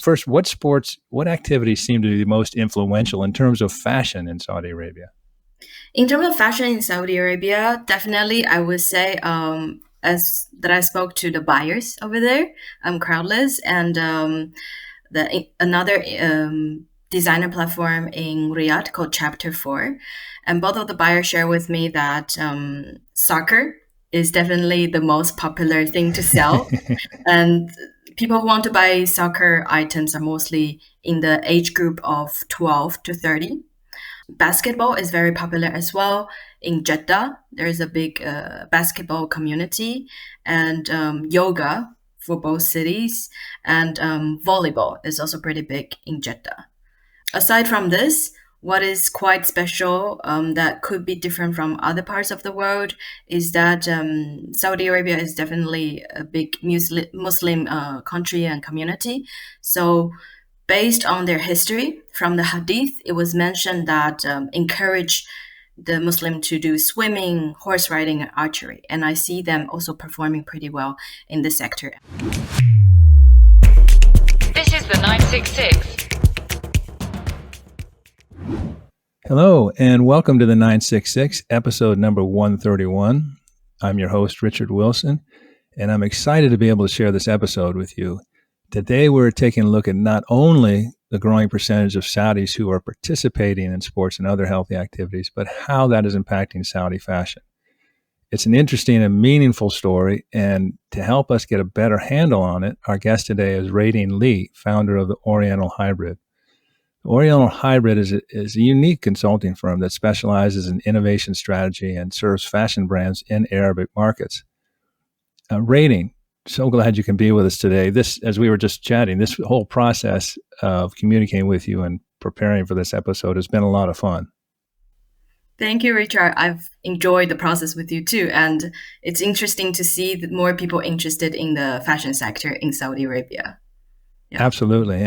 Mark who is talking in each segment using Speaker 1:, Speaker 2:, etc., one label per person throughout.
Speaker 1: first, what activities seem to be the most influential in terms of fashion in Saudi Arabia?
Speaker 2: In terms of fashion in Saudi Arabia, definitely I would say as that I spoke to the buyers over there, Crowdless, and another designer platform in Riyadh called Chapter 4. And both of the buyers share with me that soccer is definitely the most popular thing to sell. And people who want to buy soccer items are mostly in the age group of 12 to 30. Basketball is very popular as well. In Jeddah, there is a big basketball community, and yoga for both cities, and volleyball is also pretty big in Jeddah. Aside from this, what is quite special that could be different from other parts of the world is that Saudi Arabia is definitely a big Muslim country and community. So based on their history from the hadith, it was mentioned that encourage the Muslim to do swimming, horse riding, and archery. And I see them also performing pretty well in this sector.
Speaker 3: This is the 966.
Speaker 1: Hello, and welcome to the 966, episode number 131. I'm your host, Richard Wilson, and I'm excited to be able to share this episode with you. Today, we're taking a look at not only the growing percentage of Saudis who are participating in sports and other healthy activities, but how that is impacting Saudi fashion. It's an interesting and meaningful story, and to help us get a better handle on it, our guest today is Reiting Lee, founder of the Oriental Hybrid. Oriental Hybrid is a unique consulting firm that specializes in innovation strategy and serves fashion brands in Arabic markets. Reiting, so glad you can be with us today. This, as we were just chatting, this whole process of communicating with you and preparing for this episode has been a lot of fun.
Speaker 2: Thank you, Richard. I've enjoyed the process with you too. And it's interesting to see that more people interested in the fashion sector in Saudi Arabia.
Speaker 1: Yeah. Absolutely.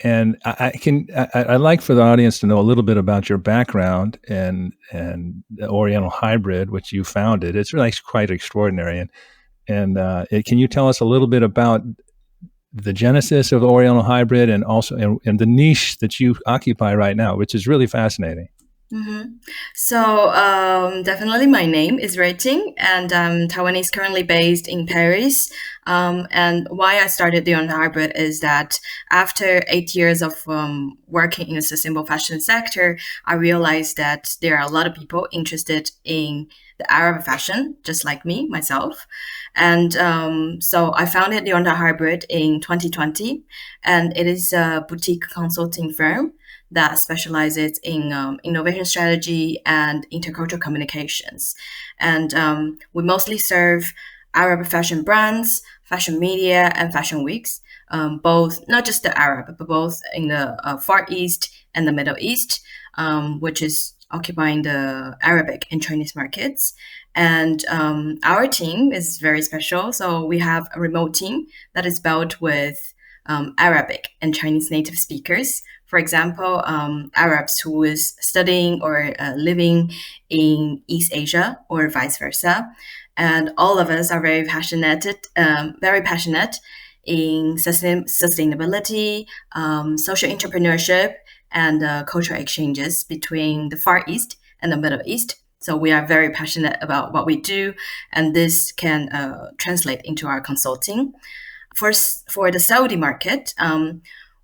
Speaker 1: And I'd like for the audience to know a little bit about your background and the Oriental Hybrid, which you founded. It's really quite extraordinary. And can you tell us a little bit about the genesis of the Oriental Hybrid and also and the niche that you occupy right now, which is really fascinating?
Speaker 2: Mm-hmm. So definitely my name is Reiting, and I'm Taiwanese, currently based in Paris. And why I started the Oriental Hybrid is that after 8 years of working in the sustainable fashion sector, I realized that there are a lot of people interested in the Arab fashion, just like me, myself. And so I founded the Oriental Hybrid in 2020, and it is a boutique consulting firm that specializes in innovation strategy and intercultural communications. And we mostly serve Arab fashion brands, fashion media, and fashion weeks, both, not just the Arab, but both in the Far East and the Middle East, which is occupying the Arabic and Chinese markets. And our team is very special. So we have a remote team that is built with Arabic and Chinese native speakers. For example, Arabs who is studying or living in East Asia or vice versa. And all of us are very passionate in sustainability, social entrepreneurship, and cultural exchanges between the Far East and the Middle East. So we are very passionate about what we do, and this can translate into our consulting. For the Saudi market,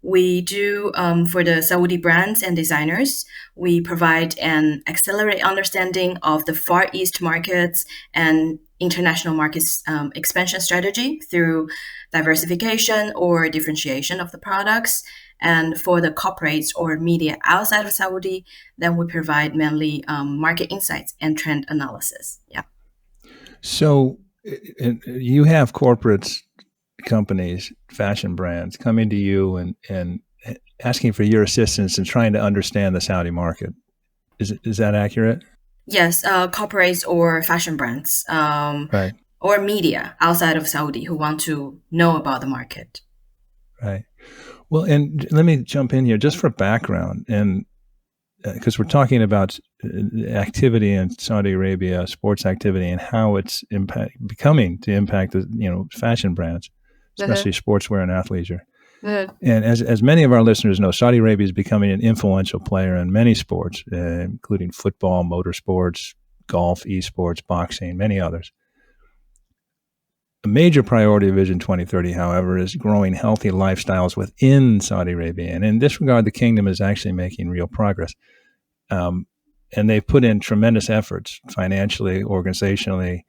Speaker 2: we do, for the Saudi brands and designers, we provide an accelerated understanding of the Far East markets and international markets expansion strategy through diversification or differentiation of the products. And for the corporates or media outside of Saudi, then we provide mainly market insights and trend analysis. Yeah.
Speaker 1: So you have corporates, companies, fashion brands coming to you and asking for your assistance in trying to understand the Saudi market. Is that accurate?
Speaker 2: Yes, corporates or fashion brands,
Speaker 1: right,
Speaker 2: or media outside of Saudi who want to know about the market.
Speaker 1: Right. Well, and let me jump in here just for background, and because we're talking about activity in Saudi Arabia, sports activity, and how it's becoming to impact the fashion brands, especially sportswear and athleisure. And as many of our listeners know, Saudi Arabia is becoming an influential player in many sports, including football, motorsports, golf, esports, boxing, many others. A major priority of Vision 2030, however, is growing healthy lifestyles within Saudi Arabia. And in this regard, the kingdom is actually making real progress. And they've put in tremendous efforts financially, organizationally.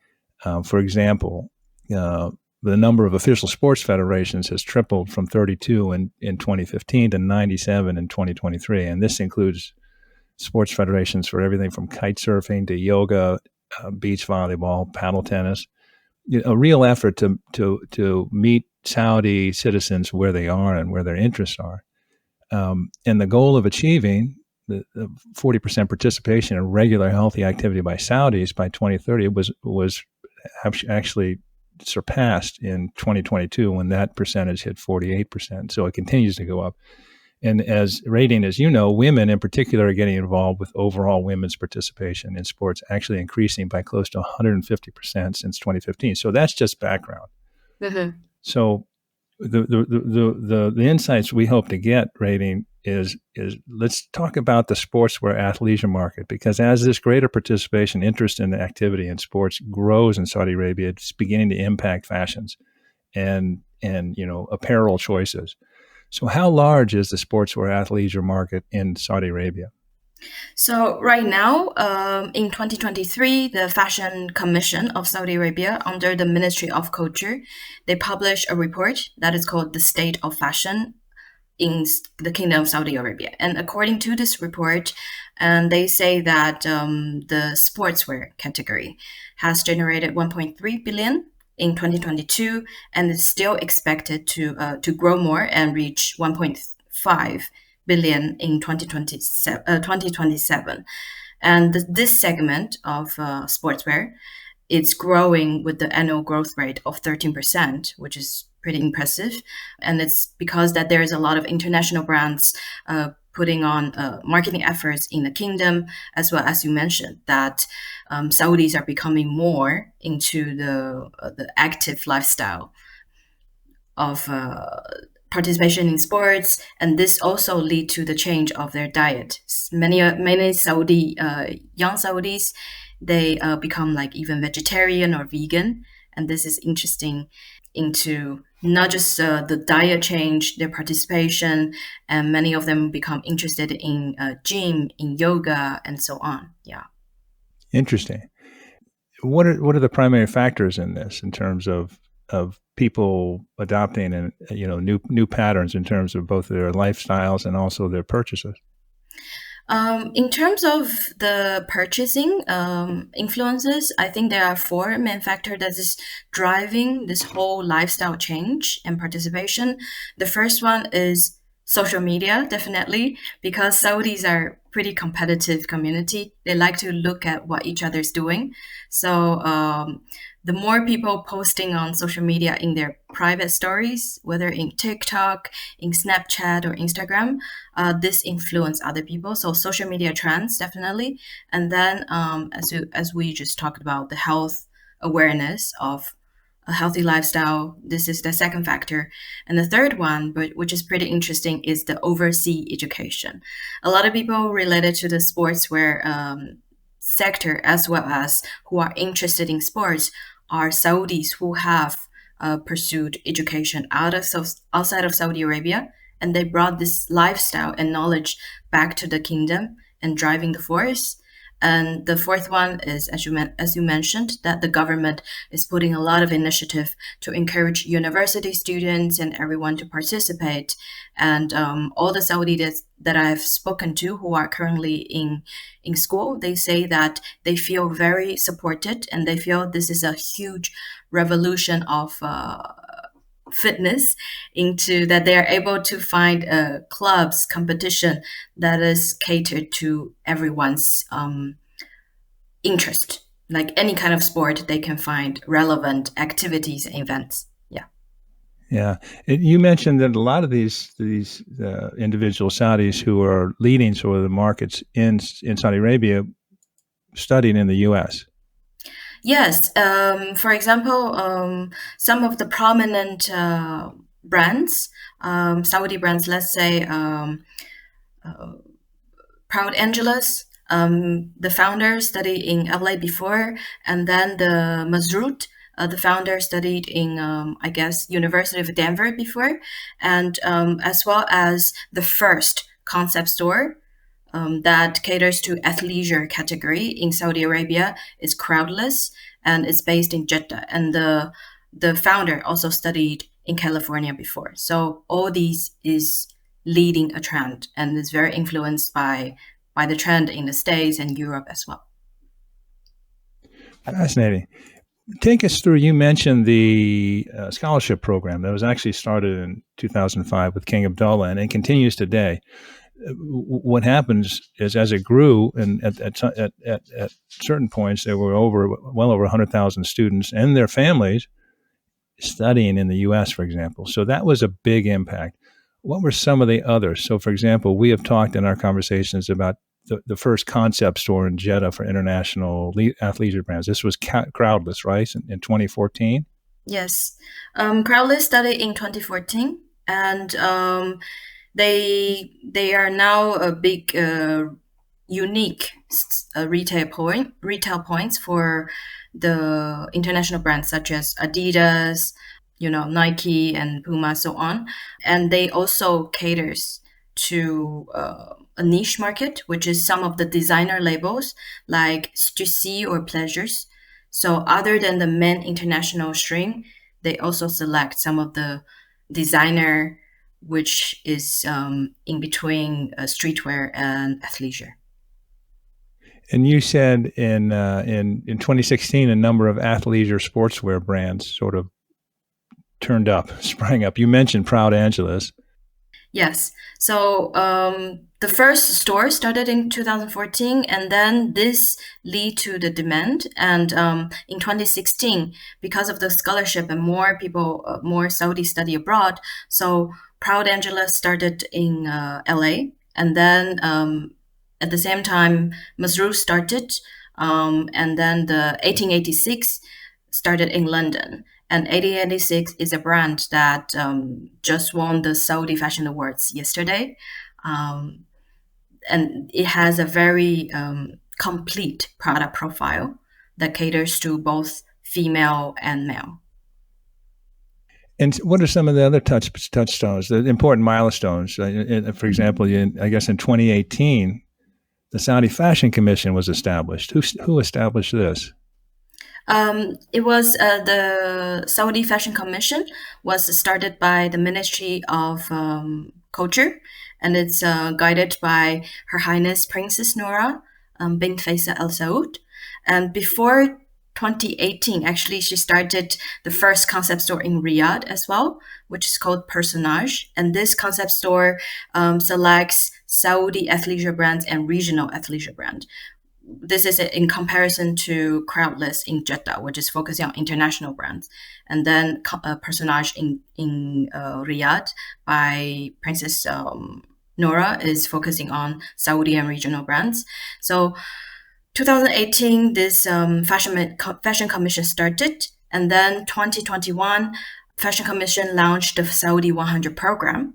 Speaker 1: For example, the number of official sports federations has tripled from 32 in 2015 to 97 in 2023. And this includes sports federations for everything from kite surfing to yoga, beach volleyball, paddle tennis. A real effort to meet Saudi citizens where they are and where their interests are. And the goal of achieving the 40% participation in regular healthy activity by Saudis by 2030 was actually surpassed in 2022 when that percentage hit 48%. So it continues to go up. And as Reiting, as you know, women in particular are getting involved with overall women's participation in sports, actually increasing by close to 150% since 2015. So that's just background. Mm-hmm. So the insights we hope to get, Reiting, is let's talk about the sportswear athleisure market, because as this greater participation, interest in the activity in sports grows in Saudi Arabia, it's beginning to impact fashions and apparel choices. So how large is the sportswear athleisure market in Saudi Arabia?
Speaker 2: So right now, in 2023, the Fashion Commission of Saudi Arabia, under the Ministry of Culture, they published a report that is called The State of Fashion in the Kingdom of Saudi Arabia. And according to this report, they say that the sportswear category has generated 1.3 billion in 2022, and is still expected to grow more and reach 1.5 billion in 2027. And this segment of sportswear, it's growing with the annual growth rate of 13%, which is pretty impressive. And it's because that there is a lot of international brands putting on marketing efforts in the kingdom, as well as you mentioned that Saudis are becoming more into the active lifestyle of participation in sports, and this also lead to the change of their diet. Many Saudi young Saudis, they become like even vegetarian or vegan, and this is interesting into not just the diet change, their participation, and many of them become interested in gym, in yoga, and so on. Yeah.
Speaker 1: Interesting. What are the primary factors in this in terms of people adopting and new patterns in terms of both their lifestyles and also their purchases?
Speaker 2: In terms of the purchasing influences, I think there are four main factors that is driving this whole lifestyle change and participation. The first one is social media, definitely, because Saudis are pretty competitive community. They like to look at what each other's doing. So the more people posting on social media in their private stories, whether in TikTok, in Snapchat, or Instagram, this influence other people. So social media trends, definitely. And then as we just talked about, the health awareness of a healthy lifestyle, this is the second factor. And the third one, but which is pretty interesting, is the overseas education. A lot of people related to the sportswear sector, as well as who are interested in sports, are Saudis who have pursued education outside of Saudi Arabia, and they brought this lifestyle and knowledge back to the kingdom and driving the force. And the fourth one is, as you mentioned, that the government is putting a lot of initiative to encourage university students and everyone to participate. And all the Saudis that I've spoken to who are currently in school, they say that they feel very supported, and they feel this is a huge revolution of fitness, into that they are able to find clubs competition that is catered to everyone's interest. Like any kind of sport, they can find relevant activities and events.
Speaker 1: Yeah, you mentioned that a lot of these individual Saudis who are leading sort of the markets in Saudi Arabia studied in the U.S.
Speaker 2: Yes. For example, some of the prominent brands, Saudi brands, let's say Proud Angeles. The founder studied in LA before, and then the Mazrut, the founder studied in, I guess, University of Denver before, and as well as the first concept store that caters to athleisure category in Saudi Arabia is Crowdless, and it's based in Jeddah. And the founder also studied in California before. So all these is leading a trend and is very influenced by the trend in the States and Europe as well.
Speaker 1: Fascinating. Take us through, you mentioned the scholarship program that was actually started in 2005 with King Abdullah, and it continues today. What happens is, as it grew, and at certain points, there were well over 100,000 students and their families studying in the U.S., for example. So that was a big impact. What were some of the others? So, for example, we have talked in our conversations about the first concept store in Jeddah for international athleisure brands. This was Crowdless, right, in 2014?
Speaker 2: Yes. Crowdless started in 2014, and they are now a big, unique retail points for the international brands such as Adidas, Nike and Puma, so on. And they also caters to a niche market, which is some of the designer labels like Stussy or Pleasures. So other than the main international string, they also select some of the designer, which is in between streetwear and athleisure.
Speaker 1: And you said in 2016, a number of athleisure sportswear brands sort of sprang up. You mentioned Proud Angeles.
Speaker 2: Yes. So the first store started in 2014, and then this lead to the demand. And in 2016, because of the scholarship and more people, more Saudi study abroad, so Proud Angeles started in LA, and then at the same time, Masrur started, and then the 1886 started in London. And 1886 is a brand that just won the Saudi Fashion Awards yesterday. And it has a very complete product profile that caters to both female and male.
Speaker 1: And what are some of the other touchstones, the important milestones? For example, I guess in 2018, the Saudi Fashion Commission was established. Who established this?
Speaker 2: It was the Saudi Fashion Commission was started by the Ministry of Culture, and it's guided by Her Highness Princess Noura bint Faisal Al Saud. And before 2018, actually, she started the first concept store in Riyadh as well, which is called Personage. And this concept store selects Saudi athleisure brands and regional athleisure brands. This is in comparison to Crowdless in Jeddah, which is focusing on international brands. And then Personage in Riyadh by Princess Noura is focusing on Saudi and regional brands. So 2018, this Fashion Commission started. And then 2021, Fashion Commission launched the Saudi 100 program.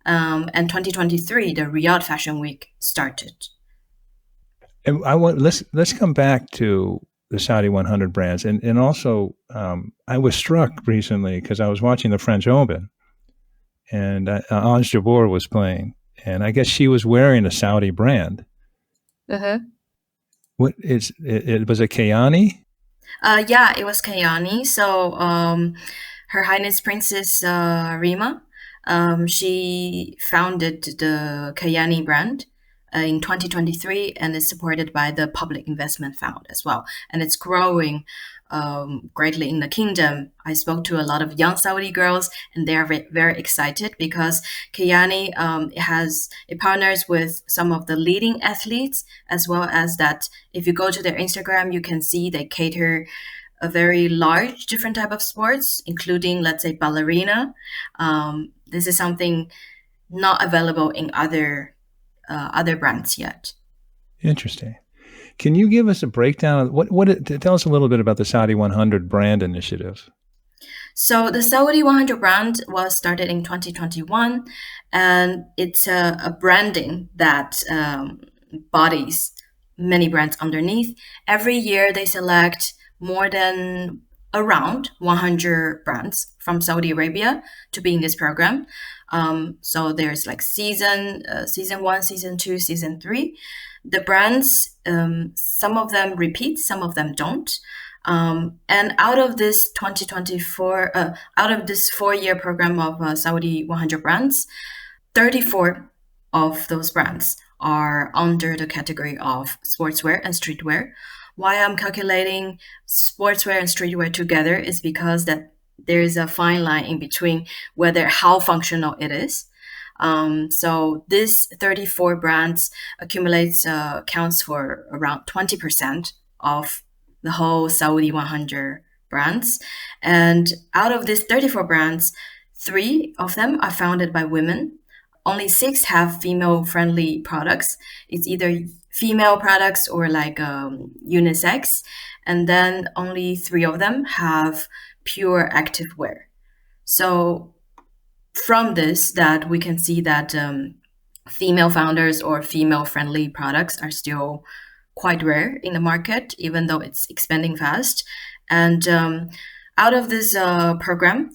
Speaker 2: And 2023, the Riyadh Fashion Week started.
Speaker 1: And let's come back to the Saudi 100 brands, and also I was struck recently because I was watching the French Open, and Ange Jabeur was playing, and I guess she was wearing a Saudi brand.
Speaker 2: Uh-huh.
Speaker 1: What is it? Was it Kayani?
Speaker 2: Yeah, it was Kayani. So Her Highness Princess Rima, she founded the Kayani brand in 2023, and is supported by the Public Investment Fund as well. And it's growing greatly in the kingdom. I spoke to a lot of young Saudi girls, and they are very excited because Kayani it partners with some of the leading athletes, as well as that if you go to their Instagram, you can see they cater a very large different type of sports, including, let's say, ballerina. This is something not available in other brands yet.
Speaker 1: Interesting. Can you give us a breakdown of tell us a little bit about the Saudi 100 brand initiative?
Speaker 2: So the Saudi 100 brand was started in 2021, and it's a branding that bodies many brands underneath. Every year they select more than around 100 brands from Saudi Arabia to be in this program. So there's like season one, season two, season three. The brands, some of them repeat, some of them don't. And out of this 2024, out of this 4-year program of Saudi 100 brands, 34 of those brands are under the category of sportswear and streetwear. Why I'm calculating sportswear and streetwear together is because that there is a fine line in between whether how functional it is. So this 34 brands accumulates counts for around 20% of the whole Saudi 100 brands. And out of these 34 brands, 3 of them are founded by women. Only 6 have female-friendly products. It's either female products or like unisex. And then only 3 of them have pure active wear. So from this, that we can see that female founders or female-friendly products are still quite rare in the market, even though it's expanding fast. And out of this program,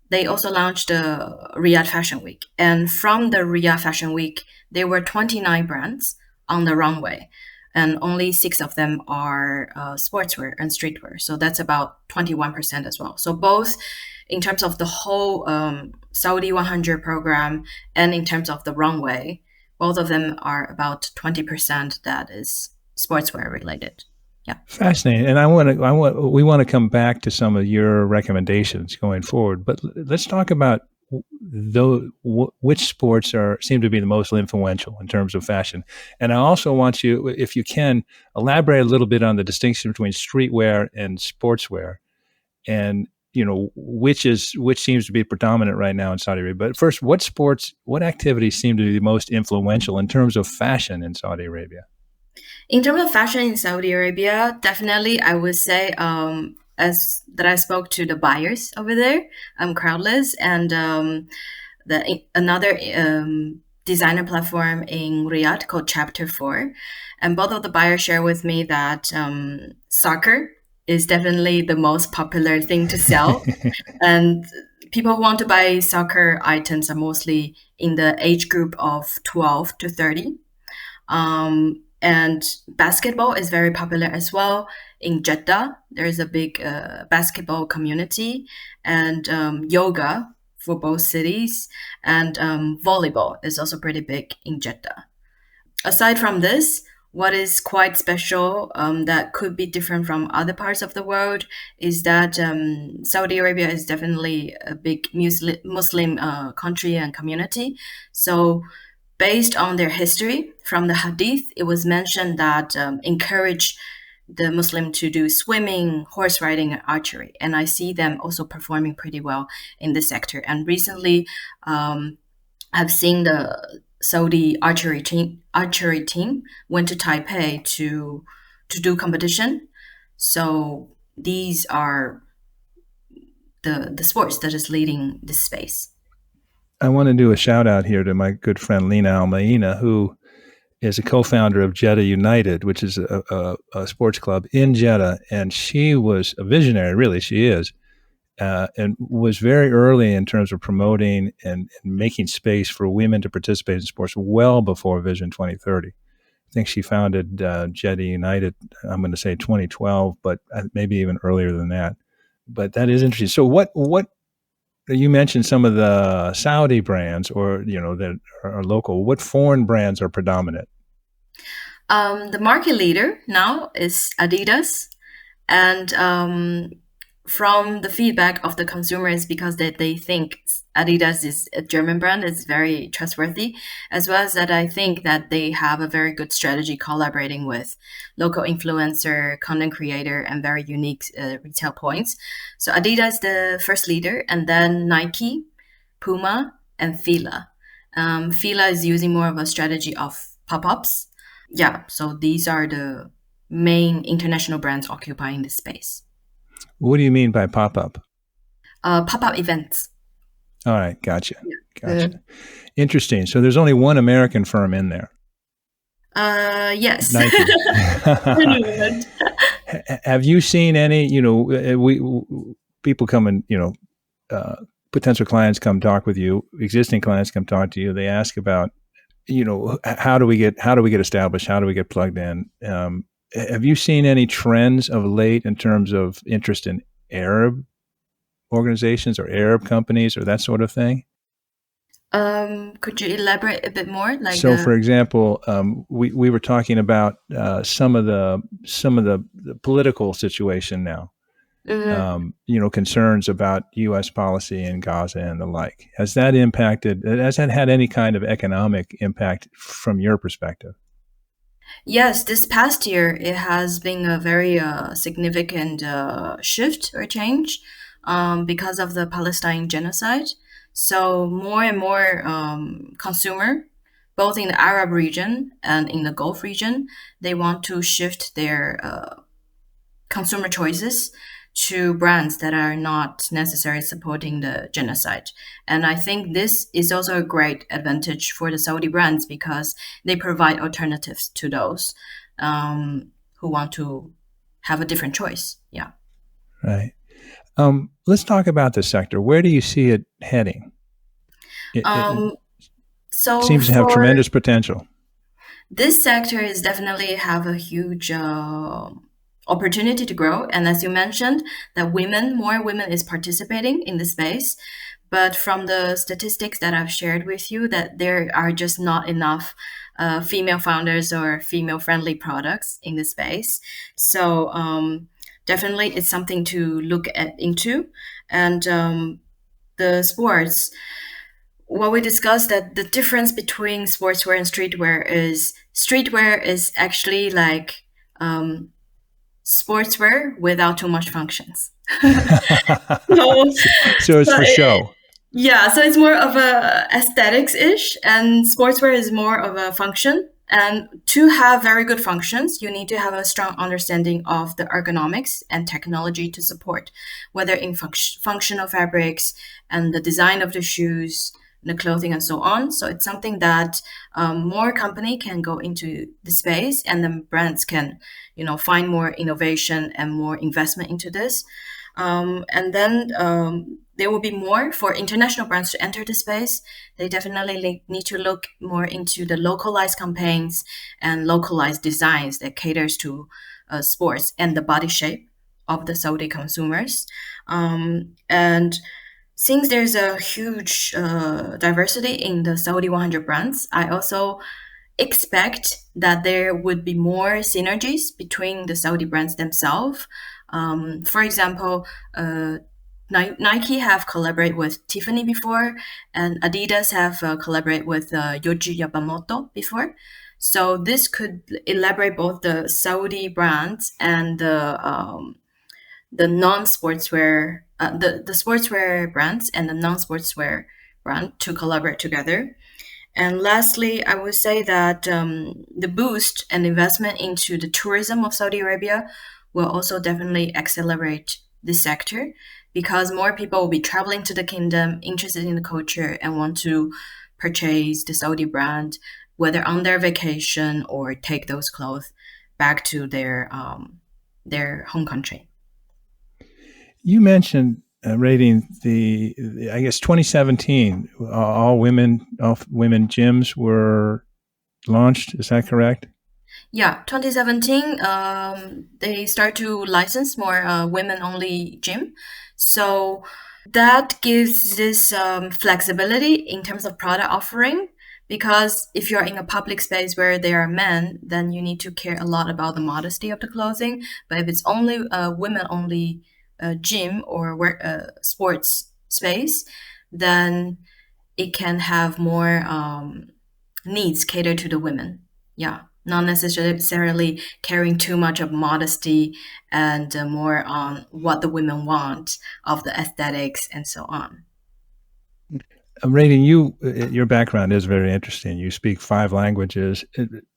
Speaker 2: they also launched the Riyadh Fashion Week. And from the Riyadh Fashion Week, there were 29 brands on the runway, and only 6 of them are sportswear and streetwear. So that's about 21% as well. So both in terms of the whole Saudi 100 program and in terms of the runway, both of them are about 20% that is sportswear related. Yeah.
Speaker 1: Fascinating. And we want to come back to some of your recommendations going forward, but let's talk about which sports seem to be the most influential in terms of fashion. And I also want you, if you can, elaborate a little bit on the distinction between streetwear and sportswear, and which seems to be predominant right now in Saudi Arabia. But first, what activities seem to be the most influential in terms of fashion in Saudi Arabia?
Speaker 2: In terms of fashion in Saudi Arabia, definitely I would say as that I spoke to the buyers over there, Crowdless, and another designer platform in Riyadh called Chapter 4. And both of the buyers share with me that soccer is definitely the most popular thing to sell. And people who want to buy soccer items are mostly in the age group of 12 to 30. And basketball is very popular as well. In Jeddah, there is a big basketball community, and yoga for both cities, and volleyball is also pretty big in Jeddah. Aside from this, what is quite special that could be different from other parts of the world is that Saudi Arabia is definitely a big Muslim country and community. So based on their history from the Hadith, it was mentioned that encourage the Muslim to do swimming, horse riding, and archery. And I see them also performing pretty well in this sector. And recently, I've seen the Saudi archery team went to Taipei to do competition. So these are the sports that is leading this space.
Speaker 1: I want to do a shout out here to my good friend Lena Almaina, who is a co-founder of Jeddah United, which is a sports club in Jeddah. And she was a visionary, really, she is, and was very early in terms of promoting and making space for women to participate in sports well before Vision 2030. I think she founded Jeddah United, I'm going to say 2012, but maybe even earlier than that. But that is interesting. So what you mentioned some of the Saudi brands, or that are local. What foreign brands are predominant?
Speaker 2: The market leader now is Adidas, and from the feedback of the consumers, because they think Adidas is a German brand, is very trustworthy, as well as that I think that they have a very good strategy collaborating with local influencer, content creator, and very unique retail points. So Adidas is the first leader, and then Nike, Puma, and Fila. Fila is using more of a strategy of pop-ups. Yeah, so these are the main international brands occupying this space.
Speaker 1: What do you mean by pop-up?
Speaker 2: pop-up events.
Speaker 1: All right, gotcha.
Speaker 2: Uh,
Speaker 1: Interesting. So there's only one American firm in there.
Speaker 2: yes.
Speaker 1: Nike.
Speaker 2: For the moment.
Speaker 1: Have you seen any? People come and potential clients come talk with you. Existing clients come talk to you. They ask about how do we get established? How do we get plugged in? Have you seen any trends of late in terms of interest in Arab organizations or Arab companies or that sort of thing?
Speaker 2: Could you elaborate a bit more?
Speaker 1: So, for example, we were talking about some of the political situation now. Concerns about U.S. policy in Gaza and the like. Has that had any kind of economic impact from your perspective?
Speaker 2: Yes, this past year it has been a very significant shift or change because of the Palestine genocide. So more and more consumer, both in the Arab region and in the Gulf region, they want to shift their consumer choices to brands that are not necessarily supporting the genocide. And I think this is also a great advantage for the Saudi brands because they provide alternatives to those who want to have a different choice. Yeah.
Speaker 1: Right. Let's talk about this sector. Where do you see it heading? It seems to have tremendous potential.
Speaker 2: This sector is definitely have a huge opportunity to grow. And as you mentioned, that more women is participating in the space. But from the statistics that I've shared with you, that there are just not enough female founders or female-friendly products in the space. So definitely it's something to look into. And the sports, what we discussed that the difference between sportswear and streetwear is actually like sportswear without too much functions.
Speaker 1: So it's for show.
Speaker 2: Yeah, so it's more of a aesthetics-ish, and sportswear is more of a function. And to have very good functions, you need to have a strong understanding of the ergonomics and technology to support, whether in functional fabrics and the design of the shoes, the clothing, and so on. So it's something that more company can go into the space, and then brands can, find more innovation and more investment into this. And then there will be more for international brands to enter the space. They definitely need to look more into the localized campaigns and localized designs that caters to sports and the body shape of the Saudi consumers. And since there's a huge diversity in the Saudi 100 brands, I also expect that there would be more synergies between the Saudi brands themselves. For example, Nike have collaborated with Tiffany before, and Adidas have collaborated with Yohji Yamamoto before. So this could elaborate both the Saudi brands and the non-sportswear, the sportswear brands and the non-sportswear brand to collaborate together. And lastly, I would say that the boost and investment into the tourism of Saudi Arabia will also definitely accelerate this sector because more people will be traveling to the kingdom, interested in the culture, and want to purchase the Saudi brand, whether on their vacation or take those clothes back to their home country.
Speaker 1: You mentioned rating I guess 2017, all women gyms were launched. Is that correct?
Speaker 2: Yeah, 2017, they start to license more women-only gym. So that gives this flexibility in terms of product offering. Because if you're in a public space where there are men, then you need to care a lot about the modesty of the clothing. But if it's only a women-only gym or sports space, then it can have more needs catered to the women. Yeah, not necessarily caring too much of modesty and more on what the women want of the aesthetics and so on.
Speaker 1: Rating, your background is very interesting. You speak 5 languages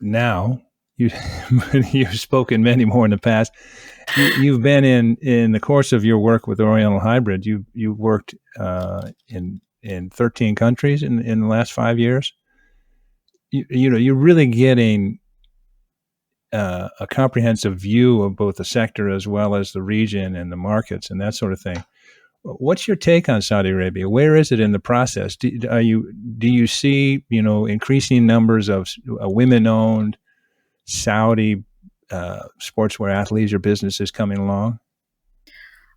Speaker 1: now. you've spoken many more in the past. You've been in the course of your work with Oriental Hybrid. You worked in 13 countries in the last 5 years. You're really getting a comprehensive view of both the sector as well as the region and the markets and that sort of thing. What's your take on Saudi Arabia? Where is it in the process? Do you see increasing numbers of women-owned Saudi sportswear athleisure businesses coming along?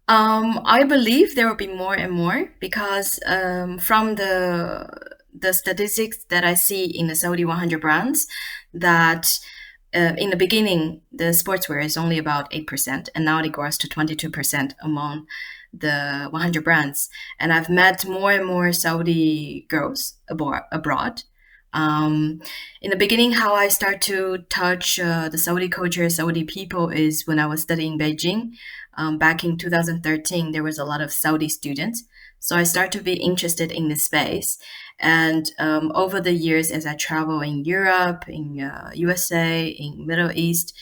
Speaker 2: I believe there will be more and more because from the statistics that I see in the Saudi 100 brands, that in the beginning the sportswear is only about 8%, and now it grows to 22% among the 100 brands. And I've met more and more Saudi girls abroad. In the beginning, how I start to touch the Saudi culture, Saudi people, is when I was studying Beijing. Back in 2013, there was a lot of Saudi students. So I started to be interested in this space. And over the years, as I travel in Europe, in USA, in Middle East,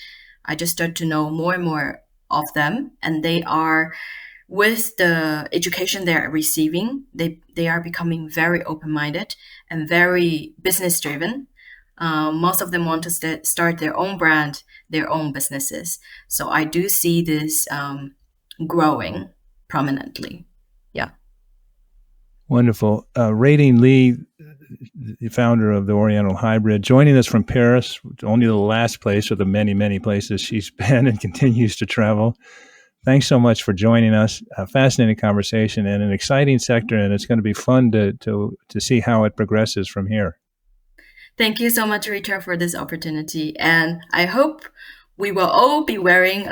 Speaker 2: I just start to know more and more of them. And they are, with the education they are receiving, they are becoming very open-minded and very business-driven. Most of them want to start their own brand, their own businesses. So I do see this growing prominently. Yeah.
Speaker 1: Wonderful. Reiting Lee, the founder of the Oriental Hybrid, joining us from Paris, only the last place of the many, many places she's been and continues to travel. Thanks so much for joining us. A fascinating conversation and an exciting sector, and it's going to be fun to see how it progresses from here.
Speaker 2: Thank you so much, Richard, for this opportunity. And I hope we will all be wearing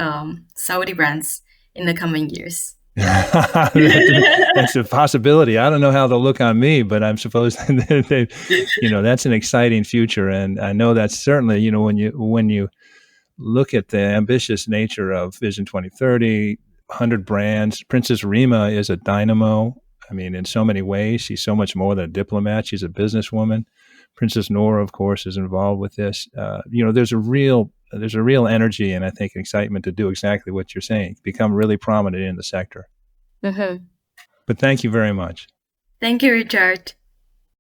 Speaker 2: Saudi brands in the coming years.
Speaker 1: That's a possibility. I don't know how they'll look on me, but I'm supposed that's an exciting future. And I know that's certainly, when you look at the ambitious nature of Vision 2030, 100 brands, Princess Rima is a dynamo. I mean, in so many ways, she's so much more than a diplomat. She's a businesswoman. Princess Nora, of course, is involved with this. There's a real energy and I think excitement to do exactly what you're saying, become really prominent in the sector.
Speaker 2: Mm-hmm.
Speaker 1: But thank you very much.
Speaker 2: Thank you, Richard.